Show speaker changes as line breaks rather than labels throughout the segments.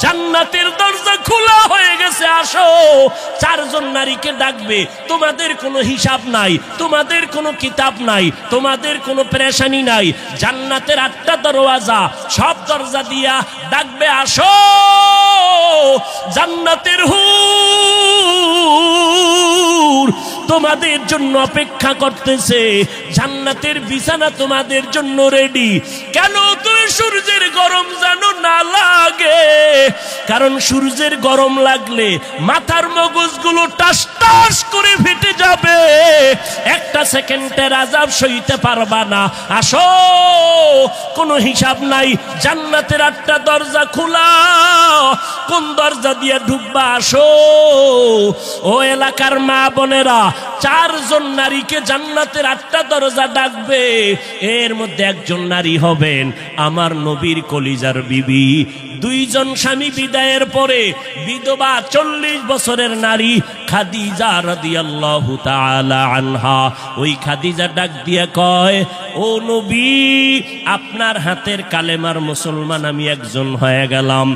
জান্নাতের দরজা খোলা হয়ে গেছে, আসো। চারজন নারীকে ডাকবে, তোমাদের কোনো হিসাব নাই, তোমাদের কোনো কিতাব নাই, তোমাদের কোনো পেরেশানি নাই। জান্নাতের 8টা দরওয়াজা, সব দরজা দিয়া ডাকবে, আসো। জান্নাতের হুর তোমাদের জন্য অপেক্ষা করতেছে, জান্নাতের বিছানা তোমাদের জন্য রেডি। কেন তুমি সূর্যের গরম জানো না লাগে? কারণ সূর্যের গরম লাগলে মাথার মগজগুলো টাস টাস করে ফেটে যাবে, একটা সেকেন্ডের আযাব সইতে পারবা না। আসো, কোনো হিসাব নাই, জান্নাতের 8টা দরজা খোলা, কোন দরজা দিয়ে ঢুকবা? আসো। ও এলাকার মা বোনেরা, 4জন নারীকে জান্নাতের 8টা দরজা ডাকবে, এর মধ্যে একজন নারী হবেন আমার নবীর কলিজার বিবি। 2 জন স্বামী বিদায়ের পরে বিধবা 40 বছরের নারী খাদিজা রাদিয়াল্লাহু তাআলা আনহা। ওই খাদিজা ডাক দিয়ে কয়, ও নবী, আপনার হাতের কালেমার মুসলমান আমি একজন হয়ে গেলাম।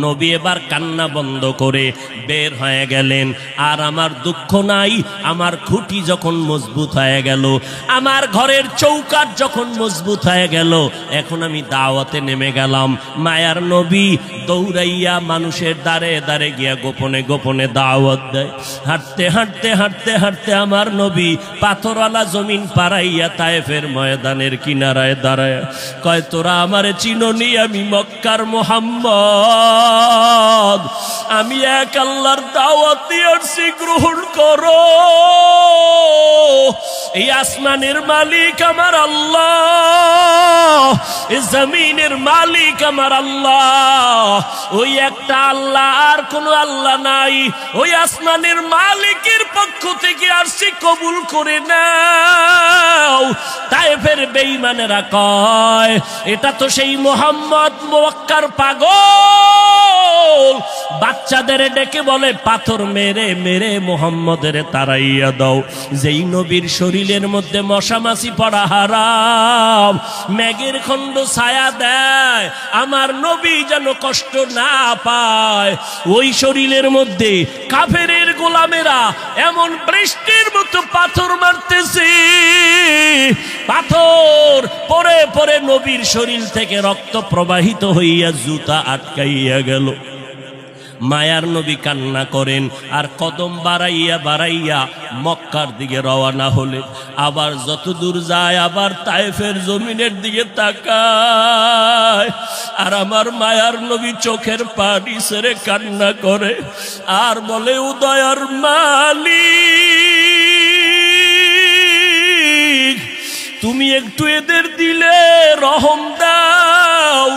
নবী এবার কান্না বন্ধ করে বের হয়ে গেলেন। আর আমার দুঃখ নাই, আমার খুঁটি যখন মজবুত হয়ে গেল, আমার ঘরের চৌকাঠ যখন মজবুত হয়ে গেল, এখন আমি দাওয়াতে নেমে গেলাম। মায়ার নবী দৌড়াইয়া মানুষের দ্বারে দ্বারে গিয়া গোপনে গোপনে দাওয়াত দেয়। হাঁটতে হাঁটতে হাঁটতে হাঁটতে আমার নবী পাথরওয়ালা জমিন পাড়াইয়া তায়েফের ময়দানের কিনারায় দাঁড়ায় কয়, তোরা আমারে চিননি, আমি মক্কার মুহাম্মদ, আমি এক আল্লাহর দাওয়াত দিয়ে আসছি, গ্রহণ করো। এই আসমানের মালিক আমার আল্লাহ, এই জমিনের মালিক আমার আল্লাহ, ওই একটা আল্লাহ, আর কোনো আল্লাহ নাই। ওই আসমানের মালিকের পক্ষ থেকে আসছি, কবুল করে নাও। তায়েফের বেঈমানেরা কয়, এটা তো সেই মুহাম্মদ মক্কার পাগল। বাচ্চাদের ডেকে বলে, পাথর মেরে মেরে মুহাম্মদের তাড়াইয়া দাও। যেই নবীর শরীরের মধ্যে মশা মাছি পড়া হারাম, মেঘের খণ্ড ছায়া দেয়, আমার নবী যেন কষ্ট না পায়। ওই শরীরের মধ্যে কাফেরের গোলামেরা এমন বৃষ্টির মতো পাথর মারতেছে, পাথর পরে পরে নবীর শরীর থেকে রক্ত প্রবাহিত হইয়া জুতা আটকাইয়া গেল। মায়ার নবী কান্না করেন, আর কদম বাড়াইয়া বাড়াইয়া মক্কার দিকে রওনা হলে। আবার যত দূর যায়, আবার তায়েফের জমিনের দিকে তাকায়, আর আমার মায়ার নবী চোখের পানি ছেড়ে কান্না করে, আর বলে, উদয়ার মালিক, তুমি একটু এদের দিলে রহম দাও।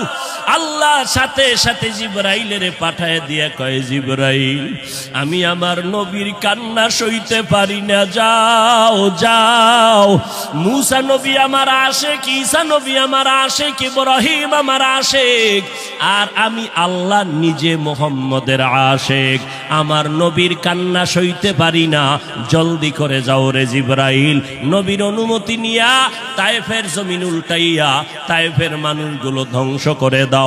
আল্লাহ সাথে সাথে জিবরাইলের পাঠায় দিয়া কয়, জিবরাইল, আমি আমার নবীর কান্না সইতে পারি না, যাও যাও। মুসা নবী আমার আশেক, ঈসা নবী আমার আশেক, ইব্রাহিম আমার আশেক, আর আমি আল্লাহ নিজে মুহাম্মদের আশেক। আমার নবীর কান্না সইতে পারি না, জলদি করে যাও রে জিবরাইল। নবীর অনুমতি নিয়া তায়েফের জমিন উল্টাইয়া তায়েফের মানুষগুলো ধ্বংস করে দাও।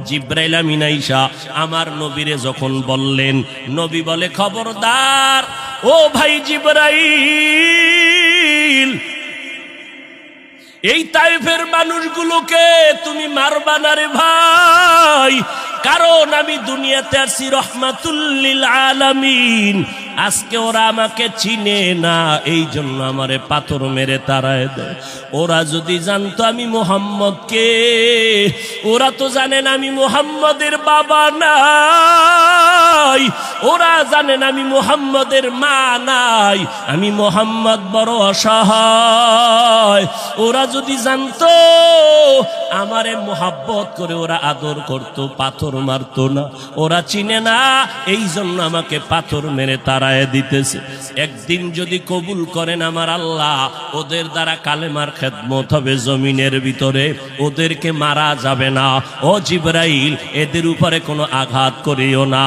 জিবরাইল আমিন আইসা আমার নবীরে যখন বললেন, নবী বলে, খবরদার ও ভাই জিবরাইল, এই তায়েফের মানুষগুলোকে তুমি মারবা না রে ভাই, কারণ আমি দুনিয়াতে আসি রহমাতুল লিল আলামিন। আজকে ওরা আমাকে চিনে না, এই জন্য আমারে পাথর মেরে তাড়ায় দেয়। ওরা যদি জানতো আমি মুহাম্মদকে, ওরা তো জানেন আমি মুহাম্মদের বাবা নাই, ওরা জানেন আমি মুহাম্মদের মা নাই, আমি মুহাম্মদ বড় অসহায়। ওরা যদি জানতো আমারে মোহাব্বত করে ওরা আদর করত, পাথর মারতো না। ওরা চিনে না, এই জন্য আমাকে পাথর মেরে তাড়ায় দিতেছে। একদিন যদি কবুল করেন আমার আল্লাহ, ওদের দ্বারা কালেমার খেদমত হবে জমিনের ভিতরে, ওদেরকে মারা যাবে না। ও জিবরাইল, এদের উপরে কোনো আঘাত করিও না।